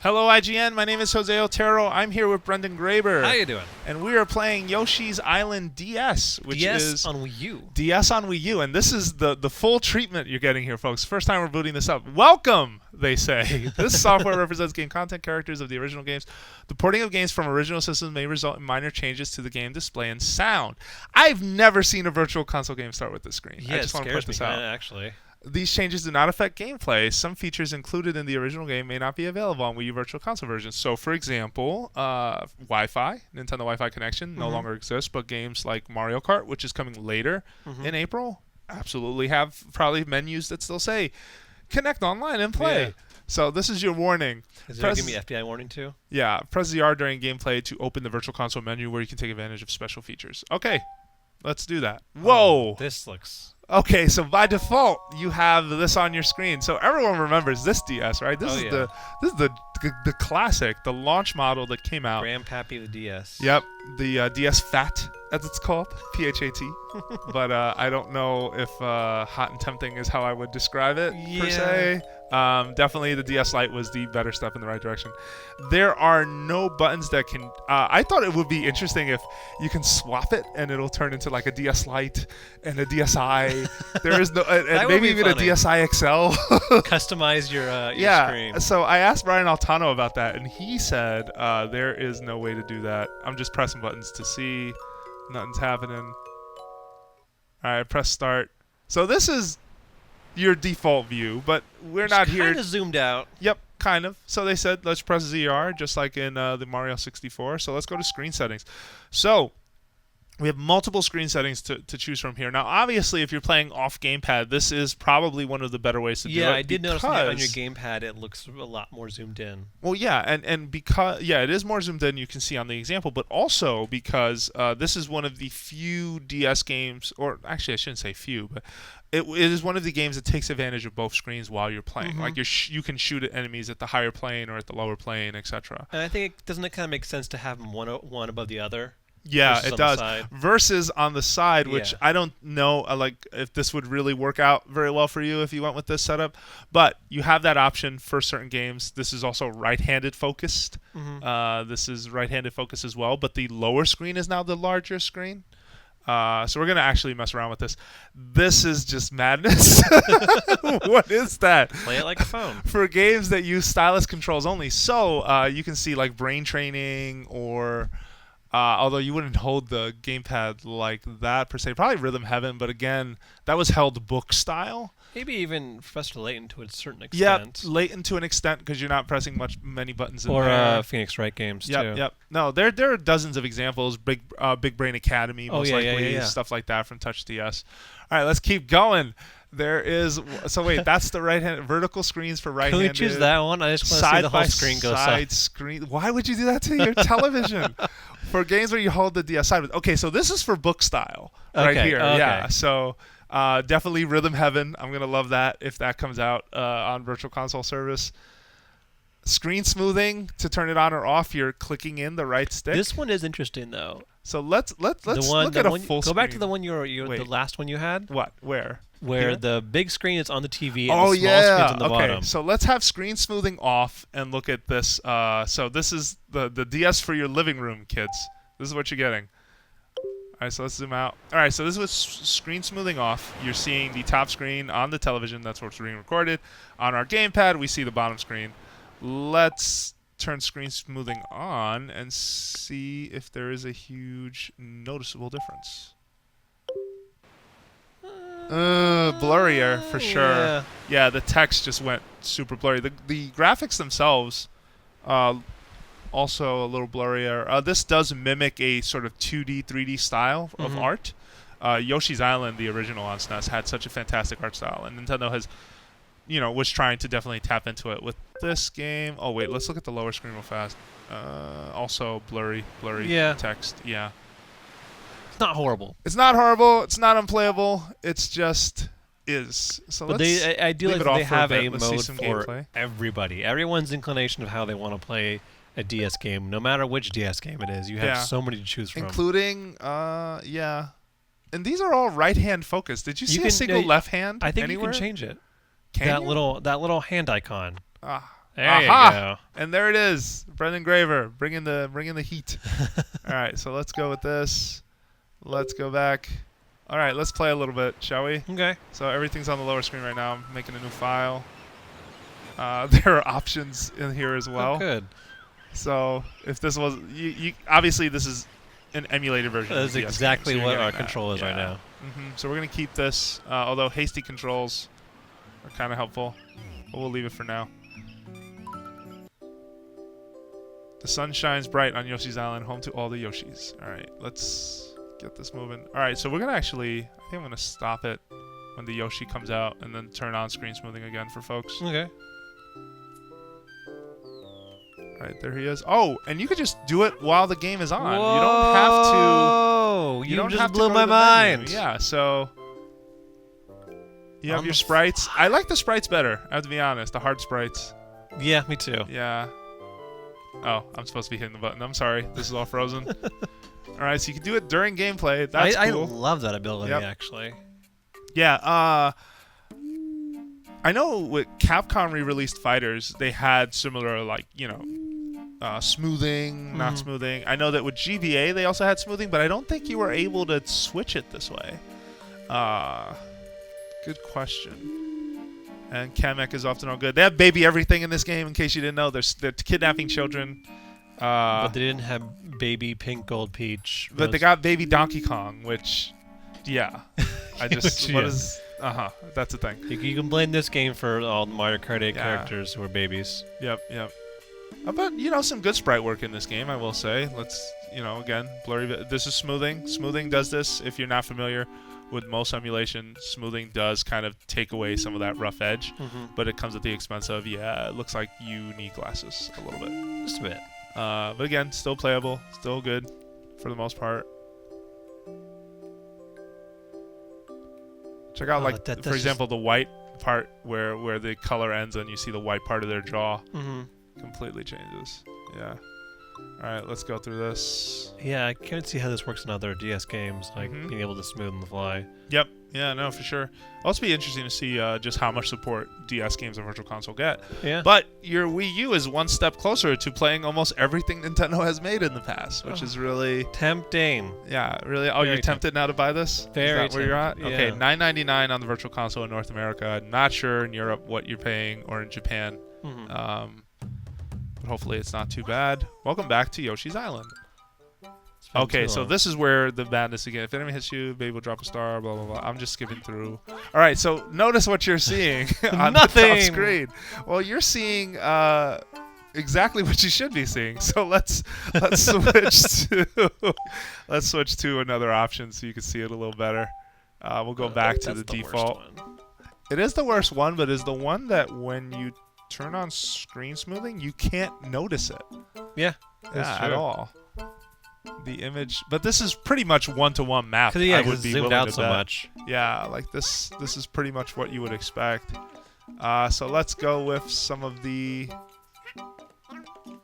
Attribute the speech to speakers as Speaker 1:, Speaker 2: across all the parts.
Speaker 1: Hello, IGN. My name is Jose Otero. I'm here with Brendan Graeber.
Speaker 2: How you doing?
Speaker 1: And we are playing Yoshi's Island DS, which
Speaker 2: DS
Speaker 1: is
Speaker 2: on Wii U.
Speaker 1: DS on Wii U. And this is the full treatment you're getting here, folks. First time we're booting this up. Welcome, they say. This software represents game content characters of the original games. The porting of games from original systems may result in minor changes to the game display and sound. I've never seen a virtual console game start with this screen.
Speaker 2: Yeah,
Speaker 1: I just want to point this out.
Speaker 2: Actually.
Speaker 1: These changes do not affect gameplay. Some features included in the original game may not be available on Wii U Virtual Console versions. So, for example, Wi-Fi, Nintendo Wi-Fi connection no longer exists, but games like Mario Kart, which is coming later in April, absolutely have probably menus that still say, connect online and play.
Speaker 2: Yeah.
Speaker 1: So this is your warning.
Speaker 2: Is there going to be FBI warning too?
Speaker 1: Yeah, press ZR during gameplay to open the Virtual Console menu where you can take advantage of special features. Okay, let's do that. Whoa!
Speaker 2: This looks...
Speaker 1: Okay, so by default you have this on your screen. So everyone remembers this DS, right? This is the classic, the launch model that came out.
Speaker 2: Grandpappy the DS.
Speaker 1: Yep, the DS Fat, as it's called, PHAT. But I don't know if hot and tempting is how I would describe it per se. Definitely the DS Lite was the better step in the right direction. There are no buttons that can... I thought it would be interesting if you can swap it and it'll turn into like a DS Lite and a DSi. There is no... and maybe even
Speaker 2: funny.
Speaker 1: a DSi XL.
Speaker 2: Customize your screen.
Speaker 1: So I asked Brian Altano about that, and he said there is no way to do that. I'm just pressing buttons to see. Nothing's happening. All right, press start. So this is your default view, but we're not here.
Speaker 2: Kind of zoomed out.
Speaker 1: Yep, kind of. So they said let's press ZR just like in the Mario 64. So let's go to screen settings. So we have multiple screen settings to choose from here. Now, obviously, if you're playing off gamepad, this is probably one of the better ways to do it.
Speaker 2: Yeah, I did notice that on your gamepad it looks a lot more zoomed in.
Speaker 1: Well, yeah, and because it is more zoomed in, you can see on the example, but also because this is one of the few DS games, or actually I shouldn't say few, but it is one of the games that takes advantage of both screens while you're playing. Like you can shoot at enemies at the higher plane or at the lower plane, etc.
Speaker 2: And I think doesn't it kind of make sense to have them one above the other?
Speaker 1: Yeah, it does. Versus on the side, which I don't know like if this would really work out very well for you if you went with this setup. But you have that option for certain games. This is also right-handed focused. This is right-handed focus as well. But the lower screen is now the larger screen. So we're going to actually mess around with this. This is just madness. What is that?
Speaker 2: Play it like a phone.
Speaker 1: For games that use stylus controls only. So you can see like brain training or... although you wouldn't hold the gamepad like that per se. Probably Rhythm Heaven, but again, that was held book style.
Speaker 2: Maybe even Professor Layton to a certain extent.
Speaker 1: Yeah, Layton to an extent because you're not pressing many buttons in there.
Speaker 2: Or Phoenix Wright games too.
Speaker 1: Yep. No, there are dozens of examples. Big Brain Academy, most likely, stuff like that from Touch DS. All right, let's keep going. There is wait, that's the right-hand vertical screens for right-handed.
Speaker 2: Can we choose that one? I just want to see the whole screen go
Speaker 1: side screen. Why would you do that to your television? For games where you hold the DS sideways. Okay, so this is for book style right here.
Speaker 2: Okay.
Speaker 1: Yeah, so definitely Rhythm Heaven. I'm gonna love that if that comes out on Virtual Console service. Screen smoothing to turn it on or off. You're clicking in the right stick.
Speaker 2: This one is interesting though.
Speaker 1: So let's look at a full screen.
Speaker 2: Go back to the one the last one you had.
Speaker 1: What? Where?
Speaker 2: Where
Speaker 1: Here?
Speaker 2: The big screen is on the TV and the small screen's on the bottom.
Speaker 1: So let's have screen smoothing off and look at this. So this is the DS for your living room, kids. This is what you're getting. All right, so let's zoom out. All right, so this was screen smoothing off. You're seeing the top screen on the television. That's what's being recorded. On our gamepad, we see the bottom screen. Let's turn screen smoothing on and see if there is a huge noticeable difference. Blurrier for sure. Yeah, the text just went super blurry. The graphics themselves also a little blurrier. This does mimic a sort of 2D, 3D style of art. Yoshi's Island, the original on SNES, had such a fantastic art style, and Nintendo has, was trying to definitely tap into it with this game. Oh wait, let's look at the lower screen real fast. Also blurry text. Yeah.
Speaker 2: It's not horrible.
Speaker 1: It's not horrible. It's not unplayable. It's just is. So
Speaker 2: but
Speaker 1: let's
Speaker 2: I do like that they have a mode for
Speaker 1: gameplay.
Speaker 2: Everybody. Everyone's inclination of how they want to play a DS game, no matter which DS game it is. You have so many to choose from.
Speaker 1: Including, And these are all right-hand focused. Did you see a single left hand
Speaker 2: I think
Speaker 1: anywhere?
Speaker 2: you can change it.
Speaker 1: Can
Speaker 2: that
Speaker 1: you?
Speaker 2: little hand icon. There
Speaker 1: Aha!
Speaker 2: you go.
Speaker 1: And there it is. Brendan Graeber, bringing the heat. All right, so let's go with this. Let's go back. All right, let's play a little bit, shall we?
Speaker 2: Okay.
Speaker 1: So everything's on the lower screen right now. I'm making a new file. There are options in here as well.
Speaker 2: Oh, good.
Speaker 1: So if this was, you obviously this is an emulated version.
Speaker 2: That's
Speaker 1: of the DS
Speaker 2: exactly
Speaker 1: game, so
Speaker 2: what
Speaker 1: you're
Speaker 2: our
Speaker 1: getting
Speaker 2: control is right now.
Speaker 1: So we're gonna keep this, although hasty controls are kind of helpful, but we'll leave it for now. The sun shines bright on Yoshi's Island, home to all the Yoshis. All right, let's get this moving. All right, so we're gonna actually, I think I'm gonna stop it when the Yoshi comes out, and then turn on screen smoothing again for folks.
Speaker 2: Okay.
Speaker 1: All right, there he is. Oh, and you could just do it while the game is on.
Speaker 2: Whoa!
Speaker 1: You don't have to.
Speaker 2: Oh, you
Speaker 1: don't
Speaker 2: just
Speaker 1: have to
Speaker 2: blew
Speaker 1: go
Speaker 2: my
Speaker 1: to the menu.
Speaker 2: mind.
Speaker 1: Yeah, so you have your sprites. I like the sprites better, I have to be honest. The hard sprites.
Speaker 2: Yeah, me too.
Speaker 1: Yeah. Oh, I'm supposed to be hitting the button. I'm sorry. This is all frozen. All right, so you can do it during gameplay. That's
Speaker 2: I
Speaker 1: cool.
Speaker 2: love that ability,
Speaker 1: Yep.
Speaker 2: actually.
Speaker 1: Yeah, I know with Capcom re-released Fighters, they had similar, like, smoothing, not smoothing. I know that with GBA, they also had smoothing, but I don't think you were able to switch it this way. Good question. And Kamek is often all good. They have baby everything in this game, in case you didn't know. They're kidnapping children.
Speaker 2: But they didn't have baby Pink Gold Peach.
Speaker 1: But they got baby Donkey Kong, which, yeah. I just,
Speaker 2: Which,
Speaker 1: what
Speaker 2: yeah.
Speaker 1: is, that's the thing.
Speaker 2: You can blame this game for all the Mario Kart 8 characters who are babies.
Speaker 1: Yep. But, some good sprite work in this game, I will say. Let's, again, blurry. This is smoothing. Smoothing does this. If you're not familiar with most emulation, smoothing does kind of take away some of that rough edge. But it comes at the expense of, it looks like you need glasses a little bit.
Speaker 2: Just a bit.
Speaker 1: But again, still playable. Still good for the most part. Check out, for example, the white part where the color ends and you see the white part of their jaw. Completely changes. Yeah. All right, let's go through this.
Speaker 2: Yeah, I can't see how this works in other DS games, like being able to smooth on the fly.
Speaker 1: Yep. Yeah, no, for sure. It'll also be interesting to see just how much support DS games on Virtual Console get.
Speaker 2: Yeah.
Speaker 1: But your Wii U is one step closer to playing almost everything Nintendo has made in the past, which is really
Speaker 2: tempting.
Speaker 1: Yeah, really. Oh,
Speaker 2: Very
Speaker 1: you're tempted now to buy this?
Speaker 2: Very
Speaker 1: Is that where you're at?
Speaker 2: tempted,
Speaker 1: Okay,
Speaker 2: yeah.
Speaker 1: $9.99 on the Virtual Console in North America. Not sure in Europe what you're paying, or in Japan. But hopefully it's not too bad. Welcome back to Yoshi's Island. Okay, so this is where the madness again. If enemy hits you, baby will drop a star, blah, blah, blah. I'm just skipping through. All right, so notice what you're seeing on the top screen. Well, you're seeing exactly what you should be seeing. So let's switch to another option so you can see it a little better. We'll go back to the default. It is the worst one, but is the one that when you turn on screen smoothing, you can't notice it.
Speaker 2: Yeah,
Speaker 1: at all. The image, but this is pretty much one-to-one map.
Speaker 2: Because
Speaker 1: I would be
Speaker 2: zoomed
Speaker 1: willing
Speaker 2: out
Speaker 1: to
Speaker 2: so
Speaker 1: bet.
Speaker 2: much.
Speaker 1: Yeah, like this is pretty much what you would expect. So let's go with some of the.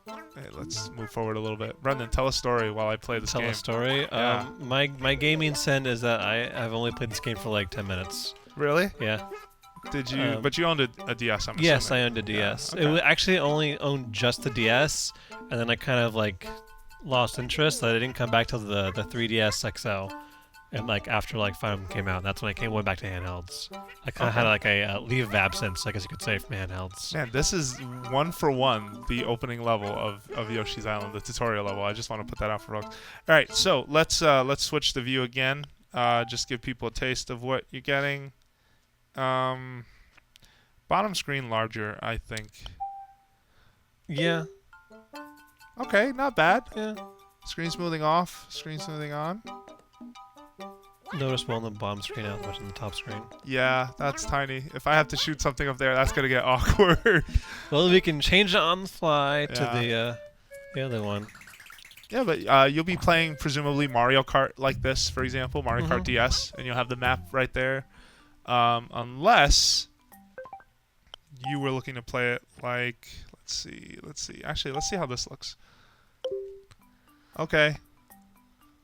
Speaker 1: Hey, let's move forward a little bit. Brendan, tell a story while I play this game.
Speaker 2: Tell a story.
Speaker 1: Yeah.
Speaker 2: My gaming sin is that I've only played this game for like 10 minutes.
Speaker 1: Really?
Speaker 2: Yeah.
Speaker 1: Did you? But you owned a DS, I'm
Speaker 2: Yes,
Speaker 1: assuming.
Speaker 2: I owned a DS.
Speaker 1: Yeah, okay.
Speaker 2: It actually only owned just the DS, and then I kind of like lost interest. I didn't come back till the 3DS XL, and like after like Fire Emblem came out, that's when I went back to handhelds. I kind of had like a leave of absence, I guess you could say, from handhelds.
Speaker 1: Man, this is one for one the opening level of Yoshi's Island, the tutorial level. I just want to put that out for folks. All right, so let's switch the view again. Just give people a taste of what you're getting. Bottom screen larger, I think.
Speaker 2: Yeah.
Speaker 1: Okay, not bad.
Speaker 2: Yeah.
Speaker 1: Screen smoothing off, screen smoothing on.
Speaker 2: Noticeable on the bottom screen, not much on the top screen.
Speaker 1: Yeah, that's tiny. If I have to shoot something up there, that's gonna get awkward.
Speaker 2: Well, we can change it on the fly to the other one.
Speaker 1: Yeah, but you'll be playing presumably Mario Kart like this, for example, Mario Kart DS, and you'll have the map right there. Unless you were looking to play it like, let's see. Actually, let's see how this looks. Okay.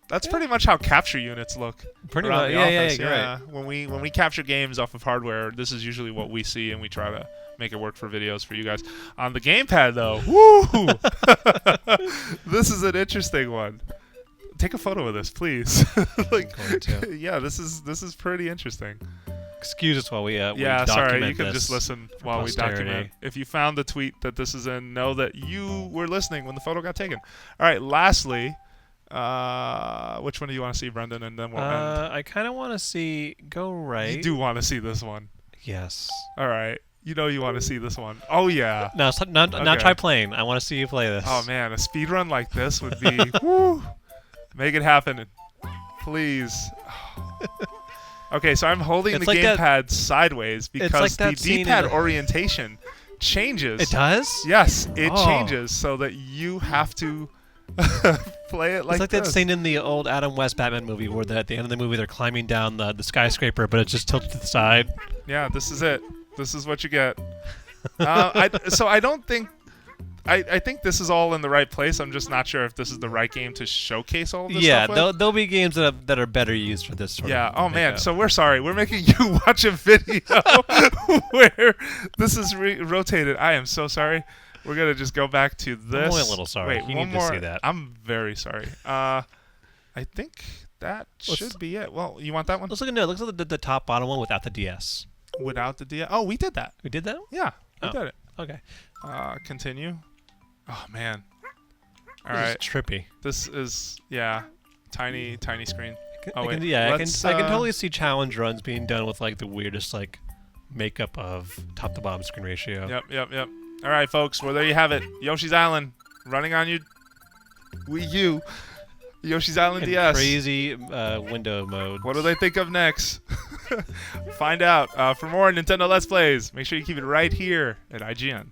Speaker 1: That's pretty much how capture units look.
Speaker 2: Pretty
Speaker 1: around
Speaker 2: much.
Speaker 1: the
Speaker 2: Yeah,
Speaker 1: office.
Speaker 2: you're right.
Speaker 1: When we capture games off of hardware, this is usually what we see, and we try to make it work for videos for you guys. On the gamepad, though, woo! This is an interesting one. Take a photo of this, please. Like,
Speaker 2: I'm going to.
Speaker 1: yeah, this is pretty interesting.
Speaker 2: Excuse us while we
Speaker 1: Yeah,
Speaker 2: document
Speaker 1: sorry, you can
Speaker 2: this
Speaker 1: just listen
Speaker 2: for
Speaker 1: while we
Speaker 2: posterity.
Speaker 1: document. If you found the tweet that this is in, know that you were listening when the photo got taken. All right, lastly, which one do you want to see, Brendan? And then we'll end.
Speaker 2: I kind of want to see go right.
Speaker 1: You do want to see this one.
Speaker 2: Yes.
Speaker 1: All right. You know you want to see this one. Oh, yeah.
Speaker 2: Now
Speaker 1: Okay.
Speaker 2: try playing. I want to see you play this.
Speaker 1: Oh, man. A speed run like this would be... woo, make it happen. Please. Okay, so I'm holding
Speaker 2: It's
Speaker 1: the
Speaker 2: like that-
Speaker 1: gamepad sideways because
Speaker 2: like
Speaker 1: the
Speaker 2: that scene in
Speaker 1: D-pad
Speaker 2: the-
Speaker 1: orientation changes.
Speaker 2: It does?
Speaker 1: Yes, it
Speaker 2: Oh.
Speaker 1: changes so that you have to play it like
Speaker 2: It's like
Speaker 1: this.
Speaker 2: that scene in the old Adam West Batman movie where at the end of the movie they're climbing down the skyscraper, but it's just tilted to the side.
Speaker 1: Yeah, this is it. This is what you get. So I don't think... I think this is all in the right place. I'm just not sure if this is the right game to showcase all of this
Speaker 2: Yeah,
Speaker 1: stuff with.
Speaker 2: there'll be games that are better used for this sort
Speaker 1: Yeah.
Speaker 2: of
Speaker 1: Oh man.
Speaker 2: makeup.
Speaker 1: So we're sorry. We're making you watch a video where this is rotated. I am so sorry. We're gonna just go back to this.
Speaker 2: I'm only a little sorry.
Speaker 1: Wait,
Speaker 2: You
Speaker 1: one
Speaker 2: need to
Speaker 1: more.
Speaker 2: see that.
Speaker 1: I'm very sorry. I think that should be it. Well, you want that one
Speaker 2: Let's look at no. Looks like the top bottom one without the DS.
Speaker 1: without the DS? Oh, we did that.
Speaker 2: We did that?
Speaker 1: Yeah, we
Speaker 2: Oh.
Speaker 1: did it.
Speaker 2: Okay.
Speaker 1: Continue. Oh man. All
Speaker 2: This is
Speaker 1: right.
Speaker 2: trippy.
Speaker 1: This is tiny screen. Oh,
Speaker 2: I
Speaker 1: wait.
Speaker 2: can, yeah, I
Speaker 1: Let's,
Speaker 2: can totally see challenge runs being done with like the weirdest like makeup of top to bottom screen ratio.
Speaker 1: Yep. All right, folks. Well, there you have it. Yoshi's Island running on your Wii U. Yoshi's Island
Speaker 2: And
Speaker 1: DS.
Speaker 2: crazy window mode.
Speaker 1: What do they think of next? Find out. For more Nintendo Let's Plays, make sure you keep it right here at IGN.